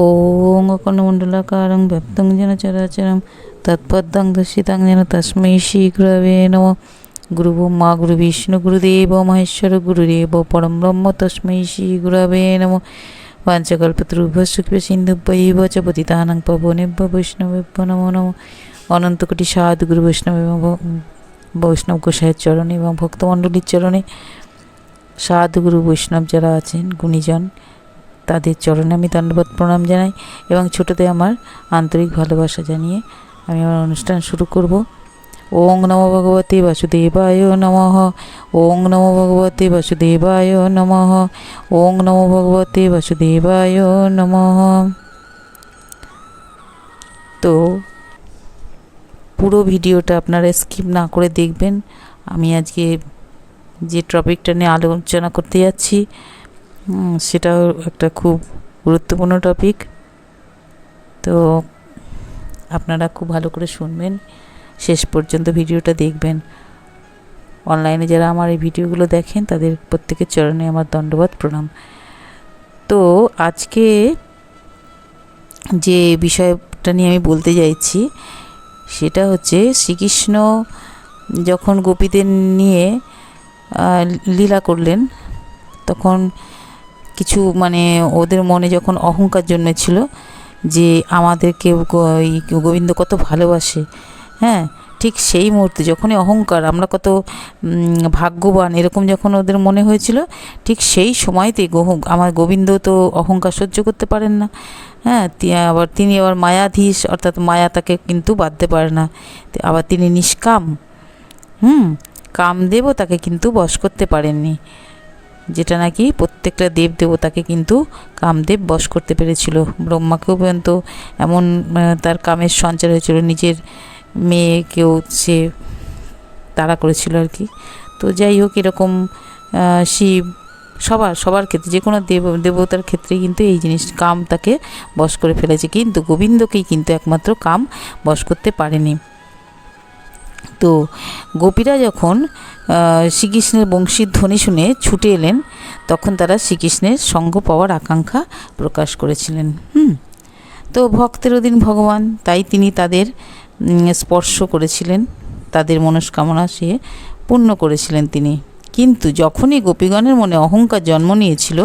ওং অখণ্ডমণ্ডলাকারং ব্যক্তং যেন চরাচরং তৎপদং দর্শিতাং যেন তস্मै শ্রী গুরবে নমঃ। গুরু ব্রহ্মা গুরু বিষ্ণু গুরুদেব মহেশ্বর গুরুদেব পরম ব্রহ্ম তস্मै শ্রী গুরবে নমঃ। পাঞ্চকল্পতরুভ্যশ্চ কৃপাসিন্ধুভ্যৈব চ পতিতানাং পাবনেভ্যো বৈষ্ণবেভ্যো নমো নমঃ। অনন্তকোটি সাধু গুরু বৈষ্ণব গোসাইয়ের চরণে এবং ভক্তমণ্ডলীর চরণে, সাধু গুরু বৈষ্ণব যারা আছেন গুণীজন, তাদের চরণে আমি দণ্ডবত প্রণাম জানাই এবং ছোটদের আমার আন্তরিক ভালোবাসা জানিয়ে আমি আমার অনুষ্ঠান শুরু করব। ওং নমো ভগবতে বাসুদেবায় নমঃ। ওং নমো ভগবতে বাসুদেবায় নমঃ। ওং নমো ভগবতে বাসুদেবায় নমঃ। তো পুরো ভিডিওটা আপনারা স্কিপ না করে দেখবেন। আমি আজকে যে টপিকটা নিয়ে আলোচনা করতে যাচ্ছি সেটাও একটা খুব গুরুত্বপূর্ণ টপিক। তো আপনারা খুব ভালো করে শুনবেন, শেষ পর্যন্ত ভিডিওটা দেখবেন। অনলাইনে যারা আমার এই ভিডিওগুলো দেখেন তাদের প্রত্যেকের চরণে আমার দণ্ডবত প্রণাম। তো আজকে যে বিষয়টা নিয়ে আমি বলতে চাইছি সেটা হচ্ছে শ্রীকৃষ্ণ যখন গোপীদের নিয়ে লীলা করলেন, তখন কিছু ওদের মনে যখন অহংকার জন্মেছিল যে আমাদেরকে গোবিন্দ কত ভালোবাসে, হ্যাঁ, ঠিক সেই মুহূর্তে যখনই অহংকার, আমরা কত ভাগ্যবান, এরকম যখন ওদের মনে হয়েছিল, ঠিক সেই সময়তেই আমার গোবিন্দ তো অহংকার সহ্য করতে পারেন না, হ্যাঁ, তিনি আবার মায়াধীশ, অর্থাৎ মায়া তাকে কিন্তু বাঁধতে পারে না। আবার তিনি নিষ্কাম, কামদেবও তাকে কিন্তু বশ করতে পারেননি, যেটা নাকি প্রত্যেকটা দেব দেবতাকে কিন্তু কামদেব বশ করতে পেরেছিল। ব্রহ্মাকেও পর্যন্ত এমন তার কামের সঞ্চার হয়েছিল, নিজের মেয়েকেও সে তাড়া করেছিল আর কি। তো যাই হোক, এরকম শিব সবার ক্ষেত্রে, যে কোনো দেবতার ক্ষেত্রে কিন্তু এই জিনিস কাম তাকে বশ করে ফেলেছে, কিন্তু গোবিন্দকেই কিন্তু একমাত্র কাম বশ করতে পারেনি। তো গোপীরা যখন শ্রীকৃষ্ণের বংশীর ধ্বনি শুনে ছুটে এলেন, তখন তারা শ্রীকৃষ্ণের সঙ্গ পাওয়ার আকাঙ্ক্ষা প্রকাশ করেছিলেন। তো ভক্তের অধীন ভগবান, তাই তিনি তাদের স্পর্শ করেছিলেন, তাদের মনস্কামনা সে পূর্ণ করেছিলেন তিনি। কিন্তু যখনই গোপীগণের মনে অহংকার জন্ম নিয়েছিল,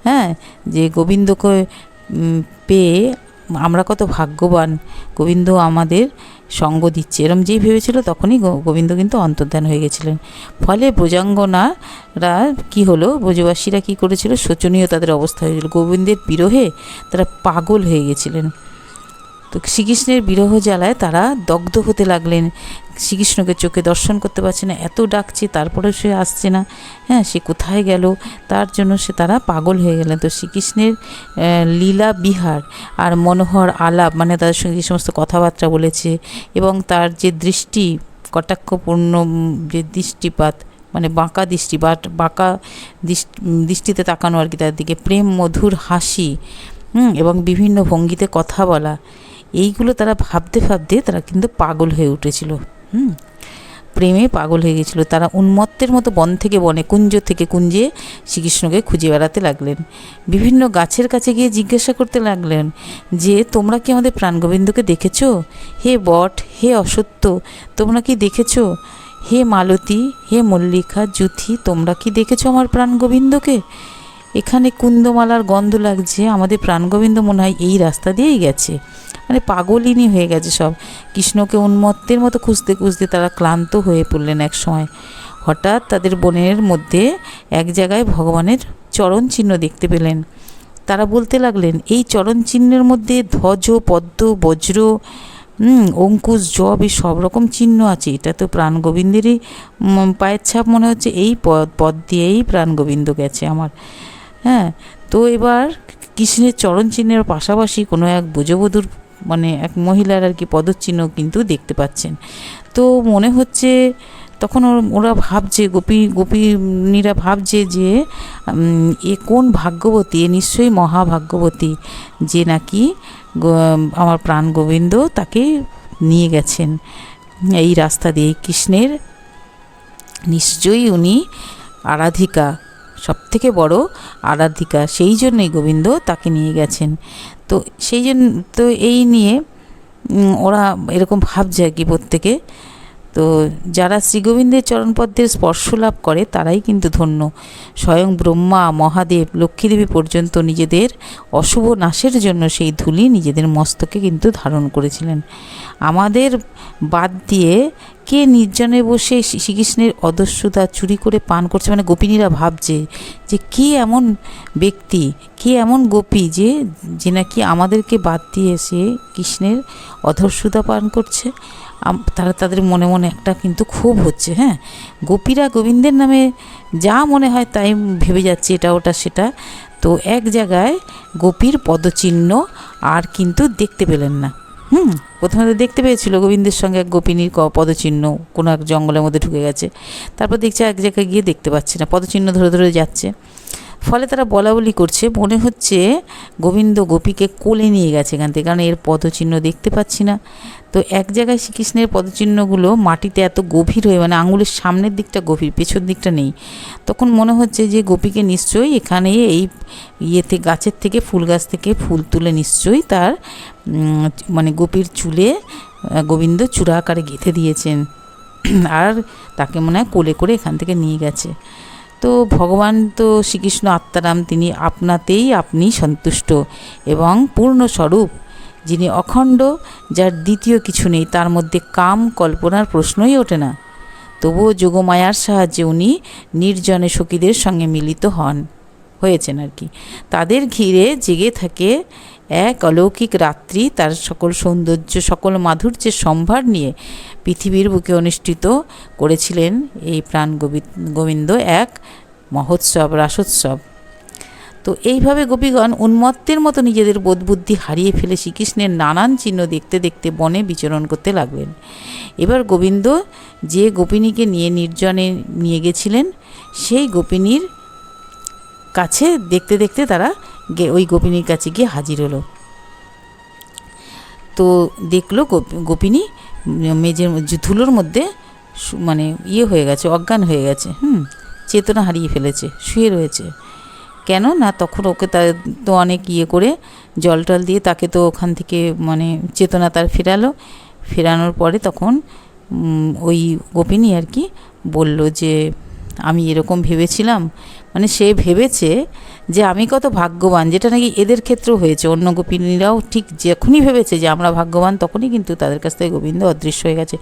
হ্যাঁ, যে গোবিন্দকে পেয়ে আমরা কত ভাগ্যবান, গোবিন্দ আমাদের সঙ্গ দিচ্ছে, এরম যেই ভেবেছিল, তখনই গোবিন্দ কিন্তু অন্তর্ধান হয়ে গেছিলেন। ফলে ব্রজাঙ্গনারা কি হলো, ব্রজবাসীরা কি করেছিল, শোচনীয় তাদের অবস্থা হয়েছিল। গোবিন্দের বিরহে তারা পাগল হয়ে গেছিলেন। তো শ্রীকৃষ্ণের বিরহ জ্বালায় তারা দগ্ধ হতে লাগলেন। শ্রীকৃষ্ণকে চোখে দর্শন করতে পারছে না, এত ডাকছে তারপরে সে আসছে না, হ্যাঁ, সে কোথায় গেল, তার জন্য তারা পাগল হয়ে গেলেন। তো শ্রীকৃষ্ণের লীলা বিহার আর মনোহর আলাপ, তাদের সঙ্গে যে সমস্ত কথাবার্তা বলেছে, এবং তার যে দৃষ্টি, কটাক্ষপূর্ণ যে দৃষ্টিপাত, বাঁকা দৃষ্টি বা বাঁকা দৃষ্টিতে তাকানো আর কি, তার দিকে প্রেম মধুর হাসি, এবং বিভিন্ন ভঙ্গিতে কথা বলা, এইগুলো তারা ভাবতে ভাবতে তারা কিন্তু পাগল হয়ে উঠেছিল, প্রেমে পাগল হয়ে গেছিল। তারা উন্মত্তের মতো বন থেকে বনে, কুঞ্জ থেকে কুঞ্জে শ্রীকৃষ্ণকে খুঁজে বেড়াতে লাগলেন। বিভিন্ন গাছের কাছে গিয়ে জিজ্ঞাসা করতে লাগলেন যে তোমরা কি আমাদের প্রাণগোবিন্দকে দেখেছ? হে বট, হে অসত্য, তোমরা কি দেখেছ? হে মালতী, হে মল্লিকা, যুথি, তোমরা কি দেখেছ আমার প্রাণগোবিন্দকে? এখানে কুন্দমালার গন্ধ লাগছে, আমাদের প্রাণগোবিন্দ মনে হয় এই রাস্তা দিয়েই গেছে। পাগলিনী হয়ে গেছে সব। কৃষ্ণকে উন্মত্তের মতো খুঁজতে খুঁজতে তারা ক্লান্ত হয়ে পড়লেন। এক সময় হঠাৎ তাদের বনের মধ্যে এক জায়গায় ভগবানের চরণ চিহ্ন দেখতে পেলেন। তারা বলতে লাগলেন, এই চরণ চিহ্নের মধ্যে ধ্বজ, পদ্ম, বজ্র, অঙ্কুশ, জব, এই সব রকম চিহ্ন আছে। এটা তো প্রাণগোবিন্দেরই পায়ের ছাপ মনে হচ্ছে, এই পদ দিয়েই প্রাণগোবিন্দ গেছে আমার। হ্যাঁ, তো এবার কৃষ্ণের চরণ চিহ্নের পাশাপাশি কোনো এক ব্রজবধূর, এক মহিলার আর কি পদচিহ্ন কিন্তু দেখতে পাচ্ছেন। তো মনে হচ্ছে তখন ওরা ভাবছে, গোপিনীরা ভাবছে যে এ কোন ভাগ্যবতী, এ নিশ্চয়ই মহাভাগ্যবতী, যে নাকি আমার প্রাণ গোবিন্দ তাকে নিয়ে গেছেন এই রাস্তা দিয়ে। কৃষ্ণের নিশ্চয়ই উনি আরাধিকা, সবথেকে বড় আরাধিকা, সেই জন্যই গোবিন্দ তাকে নিয়ে গেছেন। তো সেই জন্য তো এই নিয়ে ওরা এরকম ভাবছে আর কি প্রত্যেকে। তো যারা শ্রীগোবিন্দের চরণপদ্মের স্পর্শ লাভ করে তারাই কিন্তু ধন্য। স্বয়ং ব্রহ্মা, মহাদেব, লক্ষ্মীদেবী পর্যন্ত নিজেদের অশুভ নাশের জন্য সেই ধূলি নিজেদের মস্তকে কিন্তু ধারণ করেছিলেন। আমাদের বাদ দিয়ে কে নির্জনে বসে শ্রীকৃষ্ণের অদস্যুতা চুরি করে পান করছে, মানে গোপিনীরা ভাবছে যে কী এমন ব্যক্তি, কী এমন গোপী যে যে নাকি আমাদেরকে বাদ দিয়ে সে কৃষ্ণের অধস্যুতা পান করছে। তারা তাদের মনে মনে একটা কিন্তু ক্ষোভ হচ্ছে। হ্যাঁ, গোপীরা গোবিন্দের নামে যা মনে হয় তাই ভেবে যাচ্ছে, এটা ওটা সেটা। তো এক জায়গায় গোপীর পদচিহ্ন আর কিন্তু দেখতে পেলেন না। প্রথমে তো দেখতে পেয়েছিল গোবিন্দের সঙ্গে এক গোপিনীর পদচিহ্ন, কোনো এক জঙ্গলের মধ্যে ঢুকে গেছে। তারপর দেখছে এক জায়গায় গিয়ে দেখতে পাচ্ছে না, পদচিহ্ন ধরে ধরে যাচ্ছে। ফলে তারা বলা বলি করছে, মনে হচ্ছে গোবিন্দ গোপীকে কোলে নিয়ে গেছে এখান থেকে, কারণ এর পদচিহ্ন দেখতে পাচ্ছি না। তো এক জায়গায় শ্রীকৃষ্ণের পদচিহ্নগুলো মাটিতে এত গভীর হয়ে, মানে আঙুলের সামনের দিকটা গভীর, পেছন দিকটা নেই। তখন মনে হচ্ছে যে গোপীকে নিশ্চয়ই এখানে এই ইয়েতে গাছের থেকে, ফুল গাছ থেকে ফুল তুলে নিশ্চয়ই তার মানে গোপীর চুলে গোবিন্দ চূড়া আকারে গেঁথে দিয়েছেন, আর তাকে মনে হয় কোলে করে এখান থেকে নিয়ে গেছে। তো ভগবান তো শ্রীকৃষ্ণ আত্মারাম, তিনি আপনাতেই আপনি সন্তুষ্ট এবং পূর্ণস্বরূপ, যিনি অখণ্ড, যার দ্বিতীয় কিছু নেই, তার মধ্যে কাম কল্পনার প্রশ্নই ওঠে না। তবুও যোগমায়ার সাহায্যে উনি নির্জনে সখীদের সঙ্গে মিলিত হয়েছেন আর কি। তাদের ঘিরে জেগে থাকে এক অলৌকিক রাত্রি, তার সকল সৌন্দর্য, সকল মাধুর্যের সম্ভার নিয়ে পৃথিবীর বুকে অনুষ্ঠিত করেছিলেন এই প্রাণ গোবিন্দ এক মহোৎসব, রাসোৎসব। তো এইভাবে গোপীগণ উন্মত্তের মতো নিজেদের বোধবুদ্ধি হারিয়ে ফেলে শ্রীকৃষ্ণের নানান চিহ্ন দেখতে দেখতে বনে বিচরণ করতে লাগলেন। এবার গোবিন্দ যে গোপিনীকে নিয়ে নির্জনে নিয়ে গেছিলেন, সেই গোপিনীর কাছে দেখতে দেখতে তারা ওই গোপিনীর কাছে গিয়ে হাজির হলো। তো দেখলো গোপিনী মেঝের ধুলোর মধ্যে মানে হয়ে গেছে, অজ্ঞান হয়ে গেছে, চেতনা হারিয়ে ফেলেছে, শুয়ে রয়েছে। কেন না, তখন ওকে তো অনেক করে জল টল দিয়ে তাকে তো ওখান থেকে মানে চেতনা তার ফেরানোর পরে তখন ওই গোপিনী আর কি বলল যে আমি এরকম ভেবেছিলাম, মানে সে ভেবেছে যে আমি কত ভাগ্যবান, যেটা নাকি এদের ক্ষেত্রেও হয়েছে। অন্য গোপিনীরাও ঠিক যখনই ভেবেছে যে আমরা ভাগ্যবান, তখনই কিন্তু তাদের কাছ থেকে গোবিন্দ অদৃশ্য হয়ে গেছে।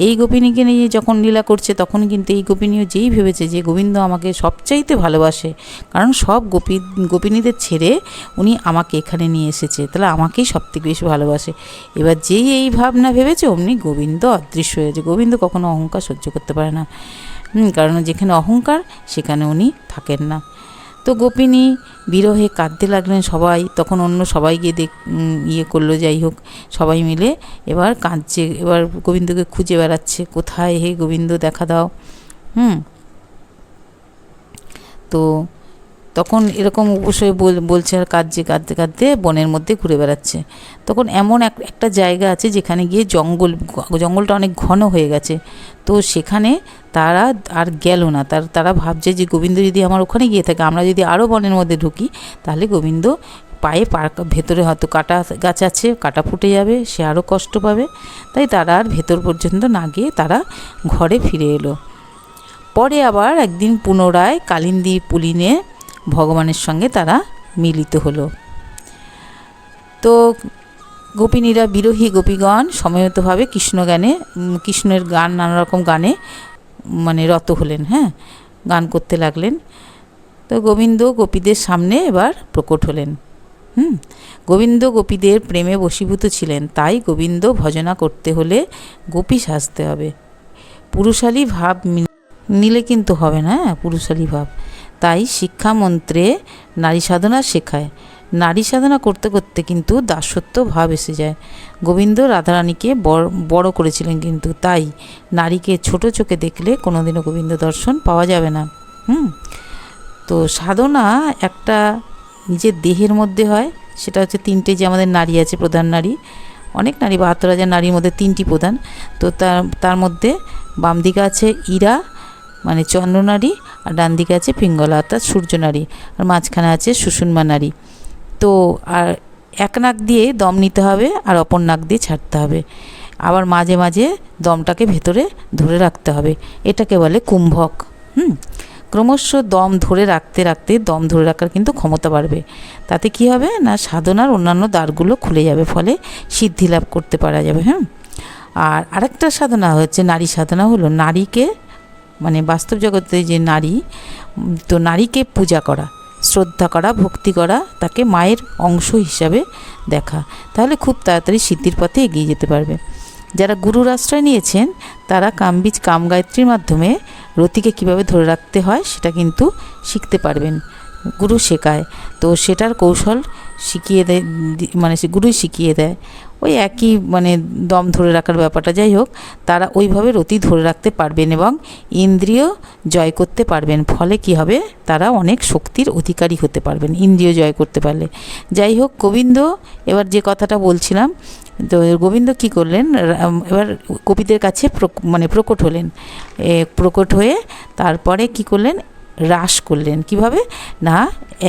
এই গোপিনীকে নিয়ে যখন লীলা করছে, তখন কিন্তু এই গোপিনীও যেই ভেবেছে যে গোবিন্দ আমাকে সবচাইতে ভালোবাসে, কারণ সব গোপিনীদের ছেড়ে উনি আমাকে এখানে নিয়ে এসেছে, তাহলে আমাকেই সবথেকে বেশি ভালোবাসে। এবার যেই এই ভাবনা ভেবেছে, অমনি গোবিন্দ অদৃশ্য হয়েছে। গোবিন্দ কখনো অহংকার সহ্য করতে পারে না, কারণ যেখানে অহংকার সেখানে উনি থাকেন না। তো গোপিনী বিরহে কাঁদতে লাগলেন সবাই। তখন অন্য সবাই গিয়ে করলো, যাই হোক সবাই মিলে এবার কাঁদছে, এবার গোবিন্দকে খুঁজে বেড়াচ্ছে, কোথায় হে গোবিন্দ দেখা দাও। তো তখন এরকম উপসয়ে বলছে আর কাঁদতে কাঁদতে কাঁদতে বনের মধ্যে ঘুরে বেড়াচ্ছে। তখন এমন একটা জায়গা আছে যেখানে গিয়ে জঙ্গলটা অনেক ঘন হয়ে গেছে। তো সেখানে তারা আর গেল না। তারা ভাবছে যে গোবিন্দ যদি আমার ওখানে গিয়ে থাকে, আমরা যদি আরও বনের মধ্যে ঢুকি, তাহলে গোবিন্দ পায়ে ভেতরে হয়তো কাটা গাছ আছে, কাটা ফুটে যাবে, সে আরও কষ্ট পাবে। তাই তারা আর ভেতর পর্যন্ত না গিয়ে তারা ঘরে ফিরে এলো। পরে আবার একদিন পুনরায় কালিন্দী পুলিনে ভগবানের সঙ্গে তারা মিলিত হলো। তো গোপিনীরা, বিরহী গোপীগণ সময়তভাবে কৃষ্ণের গান, নানা রকম গানে মানে রত হলেন, গান করতে লাগলেন। তো গোবিন্দ গোপীদের সামনে এবার প্রকট হলেন। গোবিন্দ গোপীদের প্রেমে বশীভূত ছিলেন, তাই গোবিন্দ ভজনা করতে হলে গোপী সাজতে হবে। পুরুষালী ভাব নিলে কিন্তু হবে না, পুরুষালী ভাব। তাই শিক্ষামন্ত্রে নারী সাধনা শেখায়। নারী সাধনা করতে করতে কিন্তু দাসত্ব ভাব এসে যায়। গোবিন্দ রাধারানীকে বড় করেছিলেন, কিন্তু তাই নারীকে ছোট চোখে দেখলে কোনোদিনও গোবিন্দ দর্শন পাওয়া যাবে না। তো সাধনা একটা নিজের দেহের মধ্যে হয়, সেটা হচ্ছে তিনটে, যে আমাদের নারী আছে, প্রধান নারী, অনেক নারী, 72,000 নারীর মধ্যে 3টি প্রধান। তো তার মধ্যে বাম দিকে আছে ইরা, মানে চন্দ্রনারী, আর ডান দিকে আছে পিঙ্গলা অর্থাৎ সূর্যনারী, আর মাঝখানে আছে সুষুম্না নারী। তো আর এক নাক দিয়ে দম নিতে হবে আর অপর নাক দিয়ে ছাড়তে হবে, আবার মাঝে মাঝে দমটাকে ভেতরে ধরে রাখতে হবে, এটাকে বলে কুম্ভক। ক্রমশ দম ধরে রাখতে রাখতে দম ধরে রাখার কিন্তু ক্ষমতা বাড়বে। তাতে কি হবে না, সাধনার অন্যান্য দ্বারগুলো খুলে যাবে, ফলে সিদ্ধি লাভ করতে পারা যাবে। আর আরেকটা সাধনা হচ্ছে নারী সাধনা, হলো নারীকে মানে বাস্তব জগতে যে নারী, তো নারীকে পূজা করা, শ্রদ্ধা করা, ভক্তি করা, তাকে মায়ের অংশ হিসাবে দেখা, তাহলে খুব তাড়াতাড়ি সিদ্ধির পথে এগিয়ে যেতে পারবে। যারা গুরুর আশ্রয় নিয়েছেন তারা কামবীজ কাম গায়ত্রীর মাধ্যমে রতিকে কিভাবে ধরে রাখতে হয় সেটা কিন্তু শিখতে পারবেন, গুরু শেখায়। তো সেটার কৌশল শিখিয়ে দেয়, মানে সে গুরুই শিখিয়ে দেয়, ওই একই মানে দম ধরে রাখার ব্যাপারটা। যাই হোক, তারা ওইভাবে রতি ধরে রাখতে পারবেন এবং ইন্দ্রিয় জয় করতে পারবেন, ফলে কি হবে, তারা অনেক শক্তির অধিকারী হতে পারবেন ইন্দ্রিয় জয় করতে পারলে। যাই হোক, গোবিন্দ এবার যে কথাটা বলছিলাম, তো গোবিন্দ কি করলেন, এবার গোপীদের কাছে মানে প্রকট হলেন, প্রকট হয়ে তারপরে কি করলেন, রাস করলেন। কিভাবে না,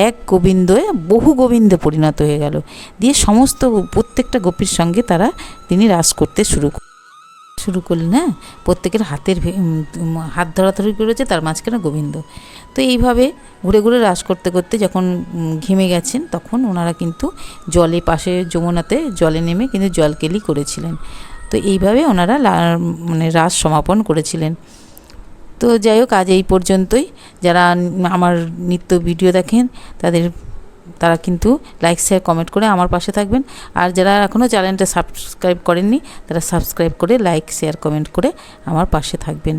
এক গোবিন্দে বহু গোবিন্দে পরিণত হয়ে গেল, দিয়ে সমস্ত প্রত্যেকটা গোপীর সঙ্গে তিনি রাস করতে শুরু করলেন। প্রত্যেকের হাত ধরাধরি করেছে, তার মাঝখানে গোবিন্দ। তো এইভাবে ঘুরে ঘুরে রাস করতে করতে যখন ঘেমে গেছেন, তখন ওনারা কিন্তু জলে, পাশে যমুনাতে জলে নেমে কিন্তু জলকেলি করেছিলেন। তো এইভাবে ওনারা মানে রাস সমাপন করেছিলেন। তো যাই হোক, আজ এই পর্যন্তই। যারা আমার নিত্য ভিডিও দেখেন তারা কিন্তু লাইক শেয়ার কমেন্ট করে আমার পাশে থাকবেন, আর যারা এখনও চ্যানেলটা সাবস্ক্রাইব করেননি তারা সাবস্ক্রাইব করে লাইক শেয়ার কমেন্ট করে আমার পাশে থাকবেন।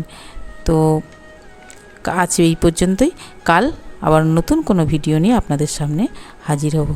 তো আজ এই পর্যন্তই, কাল আবার নতুন কোনো ভিডিও নিয়ে আপনাদের সামনে হাজির হব।